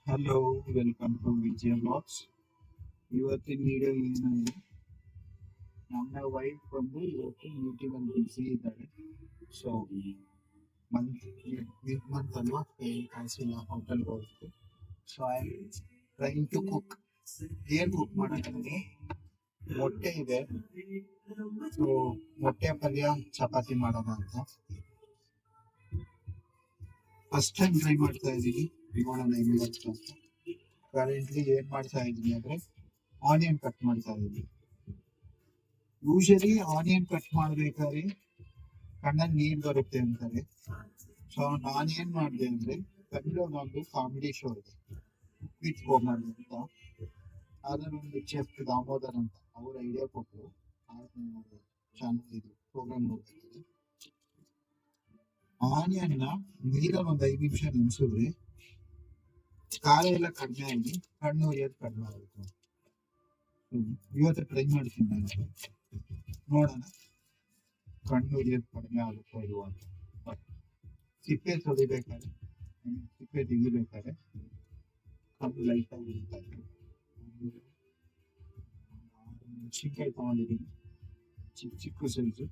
Hello, welcome to Vijaya blogs. ಇವತ್ತಿನ video ಏನಂದ್ರೆ ನಮ್ಮ ವೈಫ್ ಬಂದು ಇವತ್ತು ಮೀಟಿಂಗ್ ಅಲ್ಲಿ ಬಿಸಿ ಇದ್ದಾಳೆ. ಸೊ ಮಂತ್ ಮಿಡ್ ಮಂತ್ ಅಲ್ವಾ, ಏನು ಕಾಸಿಲ್ಲ ಹೋಟೆಲ್ಗೆ ಹೋಗ್ಬೇಕು. So I trying to cook. ಏನ್ ಕುಕ್ ಮಾಡೋದಂದ್ರೆ ಮೊಟ್ಟೆ ಇದೆ. ಸೊ ಮೊಟ್ಟೆ ಪಲ್ಯ ಚಪಾತಿ ಮಾಡೋಣ ಅಂತ ಫಸ್ಟ್ ಟೈಮ್ ಟ್ರೈ ಮಾಡ್ತಾ ಇದ್ದೀನಿ. ನೋಡೋಣ ಹೆಂಗಾಗುತ್ತೆ ಅಂತ. ಕರೆಂಟ್ಲಿ ಏನ್ ಮಾಡ್ತಾ ಇದ್ದೀನಿ ಅಂದ್ರೆ ಆನಿಯನ್ ಕಟ್ ಮಾಡ್ತಾ ಇದ್ದೀನಿ. ಯೂಶಲಿ ಆನಿಯನ್ ಕಟ್ ಮಾಡ್ಬೇಕಾದ್ರೆ ಕಣ್ಣಲ್ಲಿ ನೀರ್ ಬರುತ್ತೆ ಅಂತಾರೆ. ಸೊ ನಾನು ಏನ್ ಮಾಡಿದೆ ಅಂದ್ರೆ ತಮಿಳೊಂದು ಕಾಮಿಡಿ ಶೋ ಇದೆ, ವಿತ್ ಕೋಮಲ್ ಅಂತ. ಅದನ್ನೊಂದು ಚೆಫ್ ದಾಮೋದರ್ ಅಂತ ಅವ್ರ ಐಡಿಯಾ ಕೊಟ್ಟರು. ಚಾನಲ್ ಇದು ಪ್ರೋಗ್ರಾಮ್ ನೋಡ್ತಿದ್ದೀನಿ. ಆನಿಯನ್ ನ ನೀರಲ್ಲಿ ಒಂದು 5 ನಿಮಿಷ ನೆನೆಸಿದ್ರೆ ಖಾರ ಎಲ್ಲ ಕಡಿಮೆ ಆಗಿ ಕಣ್ಣು ಉರಿಯೋದು ಕಡಿಮೆ ಆಗುತ್ತೆ. ಇವತ್ತು ಟ್ರೈ ಮಾಡ್ತೀನಿ ನಾನು, ನೋಡೋಣ ಕಣ್ಣು ಉರಿಯೋದು ಕಡಿಮೆ ಆಗುತ್ತೋ ಇಲ್ವೋ ಅಂತ. ಬಟ್ ಸಿಪ್ಪೆ ತೊಳಿಬೇಕಾದ್ರೆ, ಸಿಪ್ಪೆ ತೆಗಿಬೇಕಾದ್ರೆ ಕಣ್ಣು ಲೈಟಾಗಿ ಉರಿತಾ ಇದೆ. ಮೆಣಸಿನ್ಕಾಯಿ ತಗೊಂಡಿದ್ದೀನಿ, ಚಿಕ್ಕ ಚಿಕ್ಕ ಸೈಜು.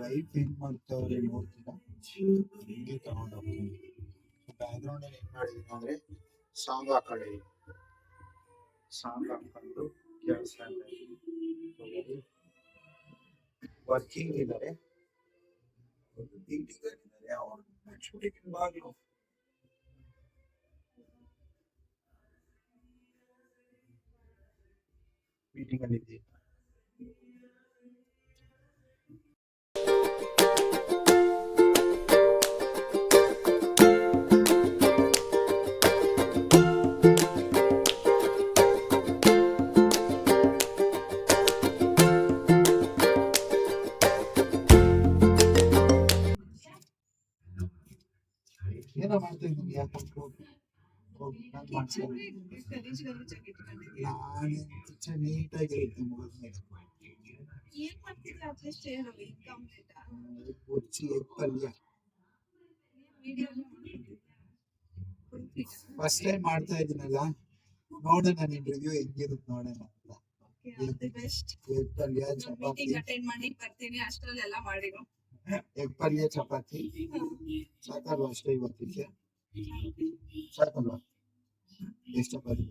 ವೈಫ್ ಏನ್ ಮಾಡ್ತಾವ್ರೆ ನೋಡ್ತೀರಾ, ಹಿಂಗೆ ತಗೊಂಡು ಹೋಗ್ತೀನಿ. ಬ್ಯಾಕ್ ಗ್ರೌಂಡ್ ಅಲ್ಲಿ ಏನ್ ಮಾಡಿದೀನಿ ಅಂದ್ರೆ ಸಾಂಗ್ ಹಾಕೊಂಡಿದ್ದೀನಿ. ಸಾಂಗ್ ಹಾಕೊಂಡು ಕೆಲಸ ವರ್ಕಿಂಗ್ ಇದ್ದಾರೆ, ಮೀಟಿಂಗ್ ಇದ್ದಾರೆ. ಅವ್ರು ಶೂಟಿಂಗ್ ಬಾಗಿಲು ಮೀಟಿಂಗ್ ಅಲ್ಲಿ ಇದ್ದೀವಿ. ಏನೋ ಮಾಡ್ತಾ ಇದ್ದೀನಿ, ಯಾಕೆ ನಾನು ಮಾಡ್ತೀನಿ. ನಾನು ನೀಟಾಗಿ ಇರುತ್ತೆ ಮುಗಿದ ಮೇಲೆ ಕೊಚ್ಚಿ ಎಗ್ ಪಲ್ಯ ಫಸ್ಟ್ ಟೈಮ್ ಮಾಡ್ತಾ ಇದ್ದೀನಲ್ಲ, ನೋಡೋಣ ನಿನ್ ರಿವ್ಯೂ ಹೆಂಗಿರುತ್ತೆ ನೋಡೋಣ ಅಂತ. ಎಗ್ ಪಲ್ಯ ಚಪಾತಿ, ಎಗ್ ಪಲ್ಯ ಚಪಾತಿ ಸಾಕಲ್ವಾ? ಅಷ್ಟೇ ಇವತ್ತಿಗೆ ಸಾಕಲ್ವಾ? ಎಷ್ಟು ಚಪಾತಿ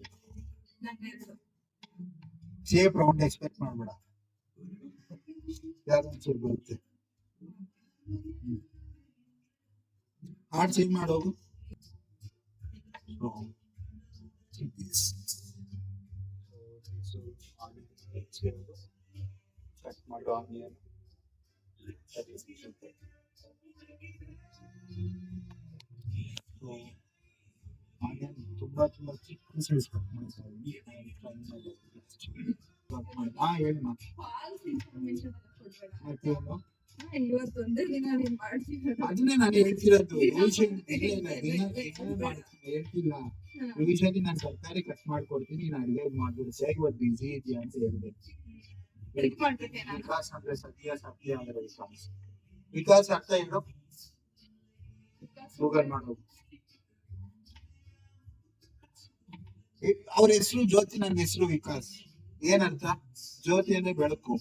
ಸೇಫ್ ರೌಂಡ್ ಎಕ್ಸ್ಪೆಕ್ಟ್ ಮಾಡ್ಬೇಡ, ಯಾವ್ದೊಂಚೂರು ಬರುತ್ತೆ. ಹಾರ್ಡ್ ಚೇಂಜ್ ಮಾಡೋದು. ಕಟ್ ಮಾಡೋ ಆನಿಯನ್ ಆನಿಯನ್ ತುಂಬಾ ತುಂಬಾ ಚಿಕ್ಕ ಸೈಜ್ ಕಟ್ ಮಾಡ್ತಾ ಇದ್ದೀನಿ. ಹೇಳಿ ಮತ್ತೇನು ಅದನ್ನೇ ನಾನು ಹೇಳ್ತಿರೋದು. ಹೇಳ್ತಿಲ್ಲ, ಯೂಶಲಿ ನಾನು ತರಕಾರಿ ಕಟ್ ಮಾಡ್ಕೊಡ್ತೀನಿ, ನೀನು ಅಡಿಗೆ ಮಾಡ್ಬಿಡು. ಇವತ್ತು ಬಿಸಿ ಇದೆಯಾ ಅಂತ ಹೇಳಿದೆ. ವಿಕಾಸ್ ಅಂದ್ರೆ ಸತ್ಯ, ಸತ್ಯ ಅಂದ್ರೆ ವಿಕಾಸ್. ವಿಕಾಸ್ ಅರ್ಥ ಏನು ಗೂಗಲ್ ಮಾಡೋದು. ಅವ್ರ ಹೆಸರು ಜ್ಯೋತಿ, ನನ್ನ ಹೆಸರು ವಿಕಾಸ್. ಏನರ್ಥ? ಜ್ಯೋತಿ ಅಂದ್ರೆ ಬೆಳಕು.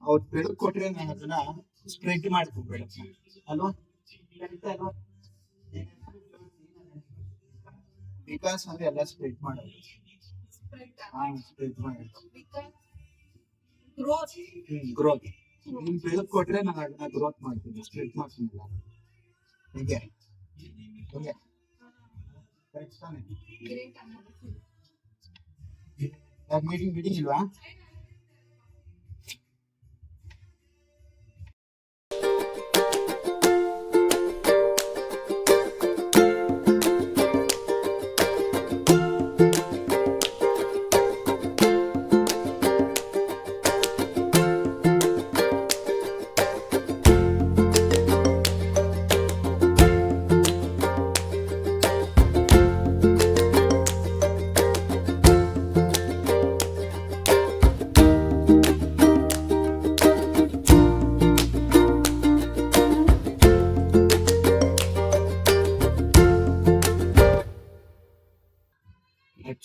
ಅವ್ರು ಬೆಳಕು ಕೊಟ್ರೆ ನಾನು ಅದನ್ನ ಸ್ಪ್ರೆಡ್ ಮಾಡ್ತೀನಿ ಬೆಳಕು ಅಲ್ವಾ? ವಿಕಾಸ್ ಅಂದ್ರೆ ಎಲ್ಲ ಸ್ಪ್ರೆಡ್ ಮಾಡೋದು. ಸ್ಪ್ರೆಡ್ ಮಾಡೋದು, ಗ್ರೋತ್. ನೀನ್ ಬೆಳಕು ಕೊಟ್ರೆ ನಾನು ಅದನ್ನ ಗ್ರೋತ್ ಮಾಡ್ತೀನಿ, ಸ್ಪ್ರೆಡ್ ಮಾಡ್ತೀನಿ. ಹೀಗೆ ಹೀಗೆ ಕರೆಕ್ಟ್ ತಾನೆ? ಮೀಟಿಂಗ್ ಇಲ್ವಾ?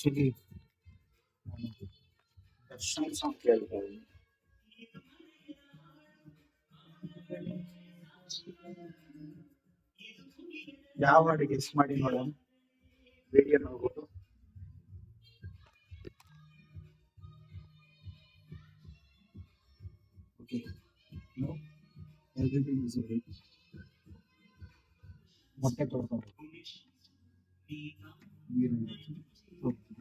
ಆಕ್ಚುಲಿ ದರ್ಶನ್ ಸಾಂಗ್ ಕೇಳ್ತಾ ಇದ್ದೀನಿ. ಯಾವ ಹಾಡು ಗೆಸ್ ಮಾಡಿ ನೋಡೋಣ. ವಿಡಿಯೋ ನೋಡ್ಬೋದು. Okay, everything is ready. ಮೊಟ್ಟೆ ತೊಳ್ಕೊಬೇಕು, ನೀರನ್ನು ಹಾಕಿ ಹೋಗ್ತೀನಿ.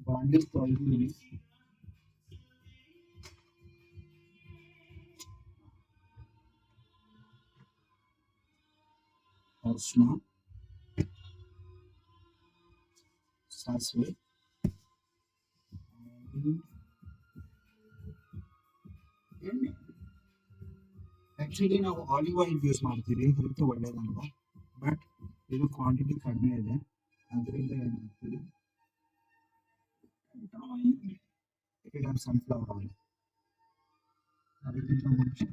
ಬಾಂಡಿ ತೊಳೆದಿದ್ದೀನಿ. ಅರಿಶಿನ, ಸಾಸಿವೆ, ಎಣ್ಣೆ. ಆಕ್ಚುಲಿ ನಾವು ಆಲಿವ್ ಆಯಿಲ್ ಯೂಸ್ ಮಾಡ್ತೀವಿ, ಹೆಲ್ತ್ ಒಳ್ಳೇದಲ್ವ. ಬಟ್ ಇದು ಕ್ವಾಂಟಿಟಿ ಕಡಿಮೆ ಇದೆ, ಅದರಿಂದ ಏನು ಮಾಡ್ತೀವಿ, ಸನ್ಫ್ಲವರ್ ಆಯಿಲ್. ಅದಕ್ಕಿಂತ ಮುಂಚೆ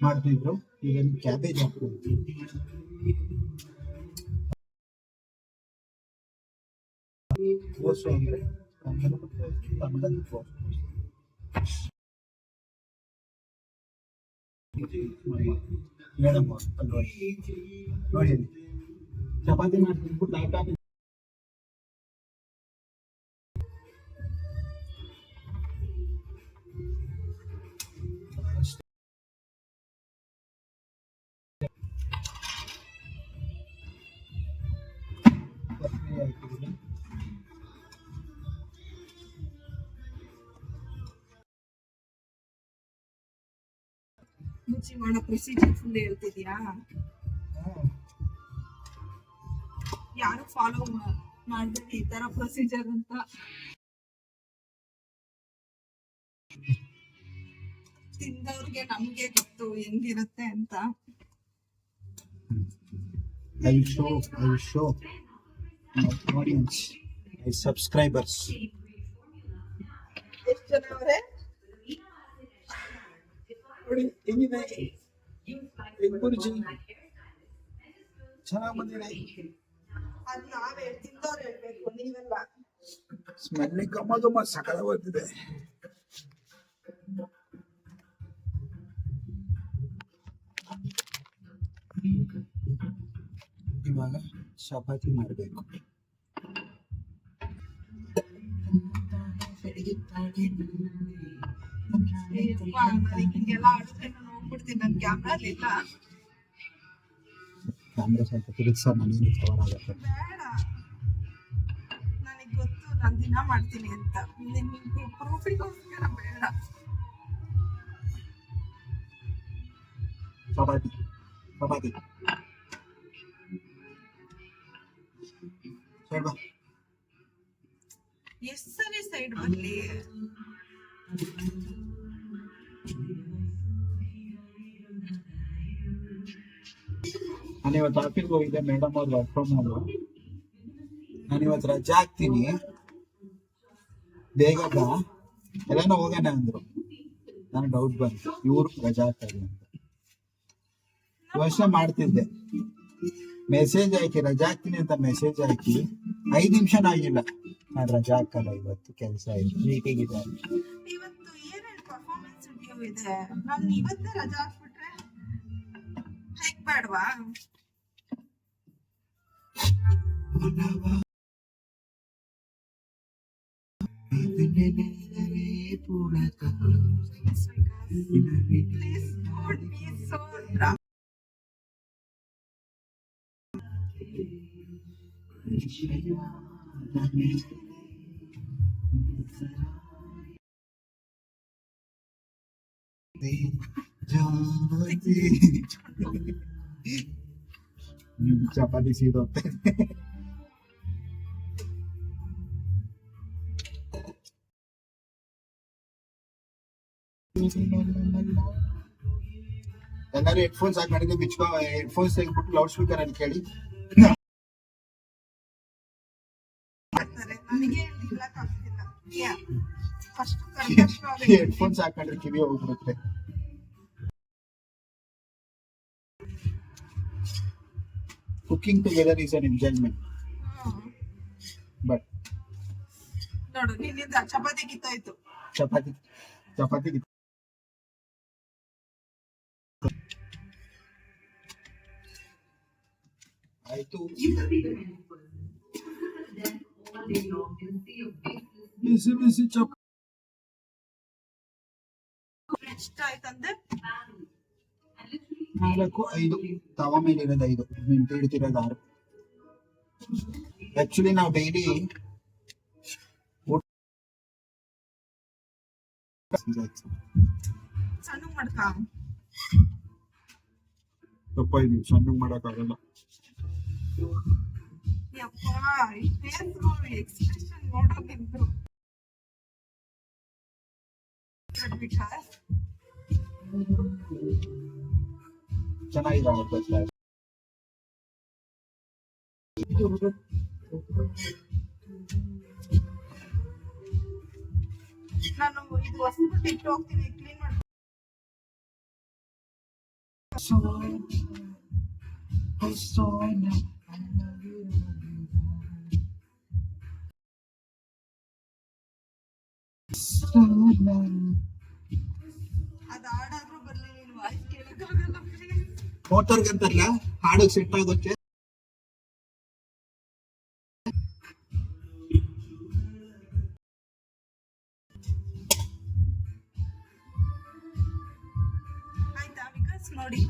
ಮಾಡ್ತಿದ್ರು. ಈಗ ಕ್ಯಾಬೇಜ್ ಹಾಕ್ಬೋದು. ಕೋಸು ಅಂದ್ರೆ ಕನ್ನಡದ ಕೋಸು. ಮೇಡಮ್ ಅಲ್ಲಿ ನೋಡಿ ಚಪಾತಿ ಮಾಡ್ತಿದ್ಬಿಟ್ಟು ಲ್ಯಾಪ್ಟಾಪ್ ಮುಚ್ಚಿ ಮಾಡೋ ಪ್ರೊಸೀಜರ್ ಫುಲ್ ಹೇಳ್ತಿದ್ಯಾ? ಯಾರು ಫಾಲೋ ಮಾಡ್ಬೇಕು ಈ ತರ ಪ್ರೊಸೀಜರ್ ಅಂತ. ತಿಂದವ್ರಿಗೆ ನಮ್ಗೆ ಗೊತ್ತು ಹೆಂಗಿರುತ್ತೆ ಅಂತ. I will show my audience, my subscribers. ಎಷ್ಟು ಜನ ಅವರೇ? ಹೆಂಗಿದೆ ಗುರುಜಿ? ಚೆನ್ನಾಗಿ ಬಂದಿದೆ. ಅದ್ ನಾವೇ ತಿಂದವ್ರು ಹೇಳ್ಬೇಕು, ನೀವೆಲ್ಲ. ಸ್ಮೆಲ್ ಘಮ ಘಮ ಸಕಲ ಬರ್ತಿದೆ. ಇವಾಗ ಚಪಾತಿ ಮಾಡಬೇಕು. ಹಿಂಗೆಲ್ಲ ಆಡುತ್ತೆ, ನಾನು ಹೋಗ್ಬಿಡ್ತೀನಿ. ನನ್ ಕ್ಯಾಮ್ರಾ ಇಲ್ಲ. ಕ್ಯಾಮ್ರಾ ಸ್ವಲ್ಪ ತಿರುಗಿಸ ನನಗೆ ಕವರ್ ಆಗುತ್ತೆ. ಬೇಡ, ನನಗೆ ಗೊತ್ತು ನಾನು ದಿನ ಮಾಡ್ತೀನಿ ಅಂತ. ನಿಮ್ಗೆ ಪ್ರೂಫಿಗೋಸ್ಕರ ಬೇಡ. ಚಪಾತಿ ಚಪಾತಿ ಸೈಡ್ ಬಾ. ಎಷ್ಟು ಸರಿ ಸೈಡ್ ಬರ್ಲಿ? ನಾನು ಇವತ್ತು ಆಫೀಸ್ಗೆ ಹೋಗಿದ್ದೆ. ಮೇಡಮ್ ಅವ್ರು ವರ್ಕ್ ಫ್ರಮ್ ಹೋಮ್. ನಾನು ಇವತ್ತು ರಜಾ ಹಾಕ್ತೀನಿ, ಬೇಗ ಬಾ, ಎಲ್ಲಾನು ಹೋಗೋಣ ಅಂದ್ರು. ನನಗೆ ಡೌಟ್ ಬಂತು, ಇವ್ರು ರಜಾ ಹಾಕ್ತಾರೆ ಅಂತ. ಯೋಚನೆ ಮಾಡ್ತಿದ್ದೆ, ಮೆಸೇಜ್ ಹಾಕಿ ರಜಾ ಹಾಕ್ತೀನಿ ಅಂತ ಮೆಸೇಜ್ ಹಾಕಿ 5 ನಿಮಿಷನೂ ಆಗಿಲ್ಲ. ನಾನು ರಜಾ ಹಾಕಲ್ಲ, ಇವತ್ತು ಕೆಲಸ ಇದೆ, ಮೀಟಿಂಗ್ ಇದೆ. ಇವತ್ತು ಏನೇನು ಪರ್ಫಾರ್ಮೆನ್ಸ್ ರಿವ್ಯೂ ಇದೆ, ನಾನು ಇವತ್ತೇ ರಜಾ ಹಾಕ್ಬಿಟ್ರೆ ಹೇಗ್ ಬೇಡವಾ? Please don't be so dramatic. Chapati ಸೀದೋತ್ತೆ. ಎಲ್ಲರೂ ಹೆಡ್ಫೋನ್ಸ್ ಹಾಕೊಂಡಿದ್ದು ಬಿಚ್ಕೊ, ಹೆಡ್ಫೋನ್ಸ್ ತೆಗೆದ್ಬಿಟ್ಟು ಲೌಡ್ ಸ್ಪೀಕರ್ ಅಲ್ಲಿ ಕೇಳಿ. ನನಗೆ ಹೆಡ್ಫೋನ್ಸ್ ಹಾಕೊಂಡ್ರೆ ಕಿವಿ ಹೋಗ್ಬಿಡುತ್ತೆ. Cooking together is an enjoyment. But ನೋಡು, ನಿನ್ನಿಂದ ಚಪಾತಿ ಕಿತ್ತಾಯ್ತು. ಚಪಾತಿ ಚಪಾತಿ ಆಯ್ತು. ಬಿಸಿ ಬಿಸಿ ಚಪಾತಿ ಎಷ್ಟಾಯ್ತಂದ್ರೆ 4, 5 ತವ ಮೇಲೆ ಇರೋದು 5, ನಿಂತು ಇಡ್ತಿರೋದು 6. ಆಕ್ಚುಲಿ ನಾವು ಡೈಲಿ ಸಣ್ಣ ಮಾಡ್ಕ ತಪ್ಪ ಇದೀವಿ, ಸಣ್ಣ ಮಾಡಕ್ಕಾಗಲ್ಲ. ಎಕ್ಸ್ಪ್ರೆಷನ್ ನೋಡೋದಿದ್ದು ಚೆನ್ನಾಗಿದೆ. ನಾನು ಇದು ಹೊಸಬಿಟ್ಟು ಇಟ್ಟು ಹೋಗ್ತೀನಿ, ಕ್ಲೀನ್ ಮಾಡಿ. Sonia, oh Sonia, I love you. Sonia. ಅದು ಹಾಡಾದ್ರೂ ಬರ್ಲಿ ನೀನು ವಾಯ್ಸ್ ಕೇಳಕ್ಕಾಗಲ್ಲ ಪ್ಲೀಸ್. ಮೋಟರ್ಗಂತಲ್ಲ ಹಾಡಕ್ ಸೆಟ್ ಆಗೋಕ್ಕೆ. ಆಯ್ತಾ ವಿಕಾಸ್ ನೋಡಿ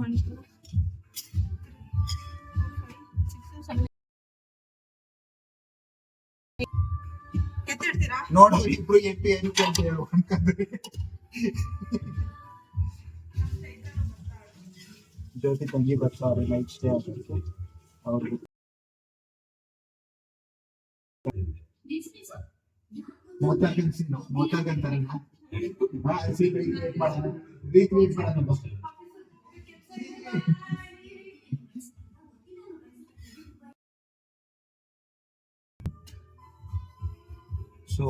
1 2 3 4 5 6 7 ಎತ್ತಿಡ್ತೀರಾ? ನೋಡೋ ಇಬ್ರು ಎಟ್ಟಿ ಏನಕ್ಕೆ ಅಂತ ಹೇಳ್ಕೊಂಡ್ರೆ ಜ್ಯೋತಿ ತಂಗಿ ಬರ್ತಾರೆ ನೈಟ್ ಸ್ಟೇ ಆಗೋಕ್ಕೆ ಅವ್ರಿಗೆ ಮೋತಾಗಂತಾರಲ್ಲ ರೀಕ್ರಿಯೇಟ್ ಮಾಡೋಣ ಸೊ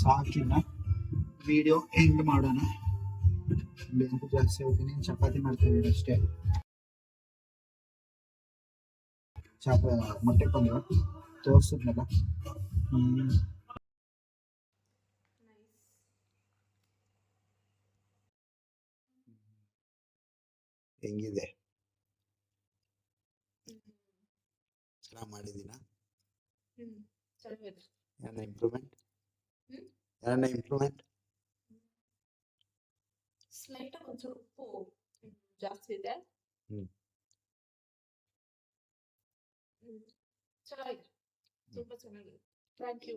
ಸಾಕಿನ ವಿಡಿಯೋ ಎಂಡ್ ಮಾಡೋಣ. ಲೆಂತ್ ಜಾಸ್ತಿ ಹೋಗ್ತೀನಿ. ಚಪಾತಿ ಮಾಡ್ತಾ ಇದ್ದೀನಿ ಅಷ್ಟೇ. ಮೊಟ್ಟೆ ಪಲ್ಯ ತೋರಿಸಿದ್ನಲ್ಲ. ಹೆಂಗಿದೆ? ಚೆನ್ನಾಗಿ ಮಾಡಿದ್ದೀನ? ಚೆನ್ನಾಗಿದೆ. ಏನ ಇಂಪ್ರೂವ್ಮೆಂಟ್? ಏನ ಇಂಪ್ರೂವ್ಮೆಂಟ್? ಸ್ಲೈಟ್ ಆಗಿ ಒಂಚೂರು ಉಪ್ಪು ಜಾಸ್ತಿ ಇದೆ. ಚೆನ್ನಾಗಿದೆ, ತುಂಬಾ ಚೆನ್ನಾಗಿದೆ. Thank you.